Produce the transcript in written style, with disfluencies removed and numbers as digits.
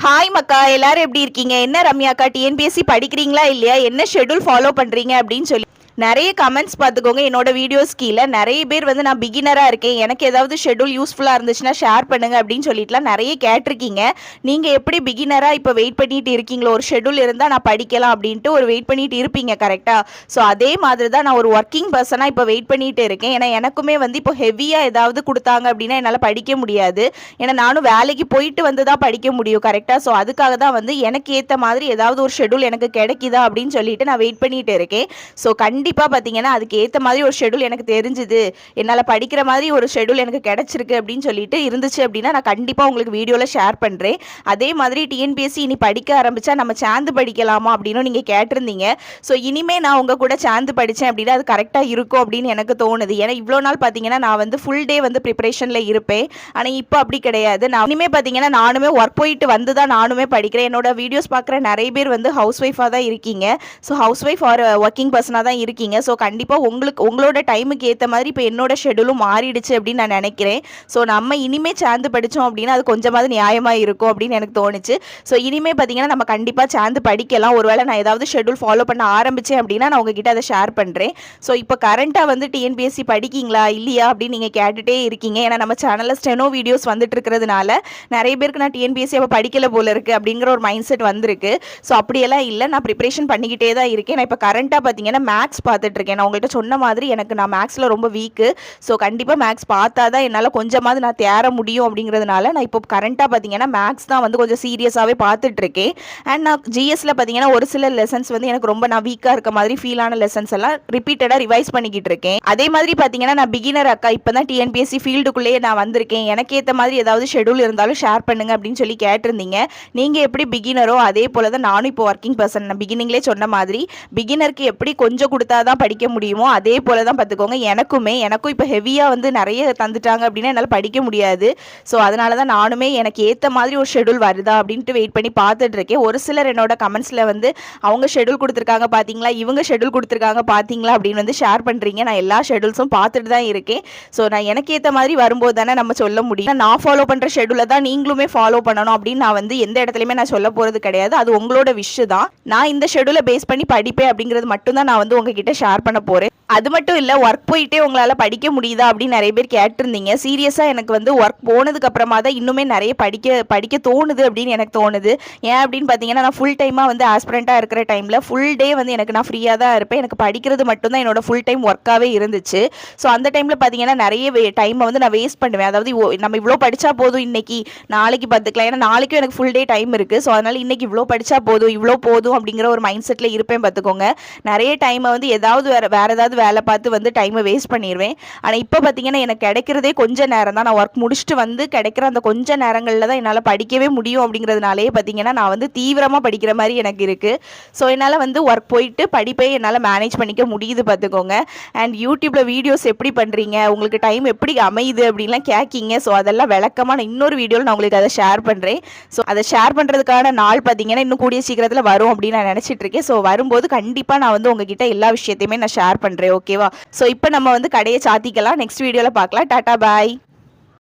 Hi மக்கா, எல்லாரும் எப்படி இருக்கீங்க? என்ன ரம்யாக்கா, டிஎன்பிஎஸ்சி படிக்கிறீங்களா இல்லையா? என்ன ஷெட்யூல் ஃபாலோ பண்றீங்க அப்படின்னு சொல்லி நிறைய கமெண்ட்ஸ் பார்த்துக்கோங்க. என்னோட வீடியோஸ் கீழே நிறைய பேர் வந்து நான் பிகினராக இருக்கேன், எனக்கு ஏதாவது ஷெட்யூல் யூஸ்ஃபுல்லாக இருந்துச்சுன்னா ஷேர் பண்ணுங்க அப்படின்னு சொல்லிட்டுலாம் நிறைய கேட்டிருக்கீங்க. நீங்கள் எப்படி பிகினராக இப்போ வெயிட் பண்ணிட்டு இருக்கீங்களோ, ஒரு ஷெட்யூல் இருந்தால் நான் படிக்கலாம் அப்படின்ட்டு ஒரு வெயிட் பண்ணிட்டு இருப்பீங்க கரெக்டாக? ஸோ அதே மாதிரி தான் நான் ஒரு ஒர்க்கிங் பர்சனாக இப்போ வெயிட் பண்ணிட்டு இருக்கேன். ஏன்னா எனக்குமே வந்து இப்போ ஹெவியாக ஏதாவது கொடுத்தாங்க அப்படின்னா என்னால் படிக்க முடியாது. ஏன்னா நானும் வேலைக்கு போயிட்டு வந்து தான் படிக்க முடியும் கரெக்டாக. ஸோ அதுக்காக தான் வந்து எனக்கு ஏற்ற மாதிரி ஏதாவது ஒரு ஷெட்யூல் எனக்கு கிடைக்குதா அப்படின்னு சொல்லிட்டு நான் வெயிட் பண்ணிட்டு இருக்கேன். ஸோ கண்டிப்பாக பார்த்தீங்கன்னா அதுக்கு ஏற்ற மாதிரி ஒரு ஷெட்யூல் எனக்கு தெரிஞ்சுது, என்னால் படிக்கிற மாதிரி ஒரு ஷெட்யூல் எனக்கு கிடச்சிருக்கு அப்படின்னு சொல்லிட்டு இருந்துச்சு அப்படின்னா நான் கண்டிப்பாக உங்களுக்கு வீடியோவில் ஷேர் பண்ணுறேன். அதே மாதிரி டிஎன்பிஎஸ்சி இனி படிக்க ஆரம்பித்தா நம்ம சேர்ந்து படிக்கலாமா அப்படின்னு நீங்கள் கேட்டிருந்தீங்க. ஸோ இனிமேல் நான் உங்கள் கூட சேர்ந்து படித்தேன் அப்படின்னா அது கரெக்டாக இருக்கும் அப்படின்னு எனக்கு தோணுது. ஏன்னா இவ்வளோ நாள் பார்த்தீங்கன்னா நான் வந்து ஃபுல் டே வந்து ப்ரிப்பரேஷனில் இருப்பேன். ஆனால் இப்போ அப்படி கிடையாது. நான் இனிமேல் பார்த்தீங்கன்னா நானுமே ஒர்க் போயிட்டு வந்து தான் நானுமே படிக்கிறேன். என்னோட வீடியோஸ் பார்க்குற நிறைய பேர் வந்து ஹவுஸ் ஒய்ஃபாக தான் இருக்கீங்க. So how's wife are working பர்சனாக தான் இருக்கீங்க. ஸோ கண்டிப்பாக உங்களோட டைமுக்கு ஏற்ற மாதிரி இப்போ என்னோட ஷெட்யூலும் மாறிடுச்சு அப்படின்னு நான் நினைக்கிறேன். ஸோ நம்ம இனிமேல் சேர்ந்து படித்தோம் அப்படின்னா அது கொஞ்சமாவது நியாயமாக இருக்கும் அப்படின்னு எனக்கு தோணுச்சு. ஸோ இனிமேல் பார்த்தீங்கன்னா நம்ம கண்டிப்பாக சேர்ந்து படிக்கலாம். ஒருவேளை நான் ஏதாவது ஷெட்யூல் ஃபாலோ பண்ண ஆரம்பித்தேன் அப்படின்னா நான் உங்ககிட்ட அதை ஷேர் பண்ணுறேன். ஸோ இப்போ கரண்ட்டாக வந்து டிஎன்பிஎஸ்சி படிக்கீங்களா இல்லையா அப்படின்னு நீங்கள் கேட்டுகிட்டே இருக்கீங்க. ஏன்னா நம்ம சேனலில் ஸ்டெனோ வீடியோஸ் வந்துட்டு இருக்கிறதுனால நிறைய பேருக்கு நான் டிஎன்பிஎஸ்சி அப்போ படிக்கல போல இருக்குது அப்படிங்கிற ஒரு மைண்ட் செட் வந்திருக்கு. ஸோ அப்படியெல்லாம் இல்லை, நான் ப்ரிப்பரேஷன் பண்ணிக்கிட்டே தான் இருக்கேன். நான் இப்போ கரண்ட்டாக பார்த்தீங்கன்னா மேக்ஸ் பார்த்துட்டு இருக்கேன். நான் உங்கள்கிட்ட சொன்ன மாதிரி நான் மேக்ஸில் ரொம்ப வீக்கு. ஸோ கண்டிப்பாக மேக்ஸ் பார்த்தா தான் என்னால் கொஞ்சமாவது நான் தேர முடியும் அப்படிங்கிறதுனால நான் இப்போ கரண்ட்டாக பார்த்தீங்கன்னா மேக்ஸ் தான் வந்து கொஞ்சம் சீரியஸாகவே பார்த்துட்டு இருக்கேன். அண்ட் நான் ஜிஎஸ்ல பார்த்தீங்கன்னா ஒரு சில லெசன்ஸ் வந்து எனக்கு ரொம்ப நான் வீக்காக இருக்க மாதிரி ஃபீல் ஆன லெசன்ஸ் எல்லாம் ரிப்பீட்டடாக ரிவைஸ் பண்ணிக்கிட்டு இருக்கேன். அதே மாதிரி பார்த்தீங்கன்னா நான் பிகினர் அக்கா, இப்போ தான் டிஎன்பிஎஸ்சி ஃபீல்டுக்குள்ளேயே நான் வந்திருக்கேன், எனக்கு ஏற்ற மாதிரி ஏதாவது ஷெட்யூல் இருந்தாலும் ஷேர் பண்ணுங்க அப்படின்னு சொல்லி கேட்டிருந்தீங்க. நீங்கள் எப்படி பிகினரோ அதே போல தான் நானும் இப்போ ஒர்க்கிங் பர்சன். நான் பிகினிங்லேயே சொன்ன மாதிரி பிகினருக்கு எப்படி கொஞ்சம் கொடுத்தா தான் படிக்க முடியுமோ அதே போல தான் பார்த்துக்கோங்க. எனக்கும் இப்போ ஹெவியாக வந்து நிறைய தந்துட்டாங்க அப்படின்னா என்னால் படிக்க முடியாது. ஸோ அதனால தான் நானுமே எனக்கு ஏற்ற மாதிரி ஒரு ஷெட்யூல் வருதா அப்படின்ட்டு வெயிட் பண்ணி பார்த்துட்டு இருக்கேன். ஒரு சிலர் என்னோட கமெண்ட்ஸில் வந்து அவங்க ஷெட்யூல் கொடுத்துருக்காங்க பார்த்தீங்களா, இவங்க ஷெட்யூல் கொடுத்துருக்காங்க பார்த்தீங்களா அப்படின்னு வந்து ஷேர் பண்ணுறீங்க. நான் எல்லா ஷெட்யூல்ஸும் பார்த்துட்டு தான் இருக்கேன். ஸோ நான் எனக்கு ஏற்ற மாதிரி வரும்போது தானே நம்ம சொல்ல முடியும். நான் ஃபாலோ பண்ணுற ஷெட்யூலை தான் நீங்களுமே ஃபாலோ பண்ணணும் அப்படின்னு நான் வந்து எந்த இடத்துலையுமே நான் சொல்ல போகிறது கிடையாது. அது உங்களோட விஷயம் தான். நான் இந்த ஷெட்யூலை பேஸ் பண்ணி படிப்பேன் அப்படிங்கிறது மட்டும்தான் நான் வந்து உங்ககிட்ட ஷேர் பண்ண போகிறேன். அது மட்டும் இல்லை, ஒர்க் போயிட்டே உங்களால் படிக்க முடியுதா அப்படின்னு நிறைய பேர் கேட்டிருந்தீங்க. சீரியஸாக எனக்கு வந்து ஒர்க் போனதுக்கு அப்புறமா தான் இன்னுமே நிறைய படிக்க தோணுது அப்படின்னு எனக்கு தோணுது. ஏன் அப்படின்னு பார்த்தீங்கன்னா நான் ஃபுல் டைமாக வந்து ஆஸ்பிரண்ட்டாக இருக்கிற டைமில் ஃபுல் டே வந்து நான் ஃப்ரீயாக தான் இருப்பேன். எனக்கு படிக்கிறது மட்டும்தான் என்னோட ஃபுல் டைம் ஒர்க்காகவே இருந்துச்சு. ஸோ அந்த டைமில் பார்த்தீங்கன்னா நிறைய டைமை வந்து நான் வேஸ்ட் பண்ணுவேன். அதாவது நம்ம இவ்வளோ படித்தா போதும், இன்னைக்கு நாளைக்கு பார்த்துக்கலாம், ஏன்னா நாளைக்கும் எனக்கு ஃபுல் டே டைம் இருக்குது. ஸோ அதனால் இன்னைக்கு இவ்வளோ படித்தா போதும், இவ்வளோ போதும் அப்படிங்கிற ஒரு மைண்ட் செட்டில் இருப்பேன் பார்த்துக்கோங்க. நிறைய டைமை வந்து ஏதாவது வேறு ஏதாவது வேலை பார்த்து வந்து டைமை வேஸ்ட் பண்ணிடுவேன். ஆனால் இப்போ பார்த்தீங்கன்னா எனக்கு கிடைக்கிறதே கொஞ்சம் நேரம் தான். நான் ஒர்க் முடிச்சுட்டு வந்து கிடைக்கிற அந்த கொஞ்சம் நேரங்களில் தான் என்னால் படிக்கவே முடியும். அப்படிங்கிறதுனாலே பார்த்தீங்கன்னா நான் வந்து தீவிரமாக படிக்கிற மாதிரி எனக்கு இருக்குது. ஸோ என்னால் வந்து ஒர்க் போயிட்டு படிப்பை என்னால் மேனேஜ் பண்ணிக்க முடியுது பார்த்துக்கோங்க. அண்ட் யூடியூப்பில் வீடியோஸ் எப்படி பண்ணுறீங்க, உங்களுக்கு டைம் எப்படி அமையுது அப்படின்லாம் கேட்கிங்க. ஸோ அதெல்லாம் விளக்கமாக நான் இன்னொரு வீடியோவில் நான் உங்களுக்கு அதை ஷேர் பண்ணுறேன். ஸோ அதை ஷேர் பண்ணுறதுக்கான நாள் பார்த்தீங்கன்னா இன்னும் கூடிய சீக்கிரத்தில் வரும் அப்படின்னு நான் நினச்சிட்டு இருக்கேன். ஸோ வரும்போது கண்டிப்பாக நான் வந்து உங்ககிட்ட எல்லா விஷயத்தையுமே நான் ஷேர் பண்ணுறேன். ஓகேவா? ஸோ இப்போ நம்ம வந்து கடையை சாத்திக்கலாம். நெக்ஸ்ட் வீடியோவில் பார்க்கலாம். டாடா பாய்.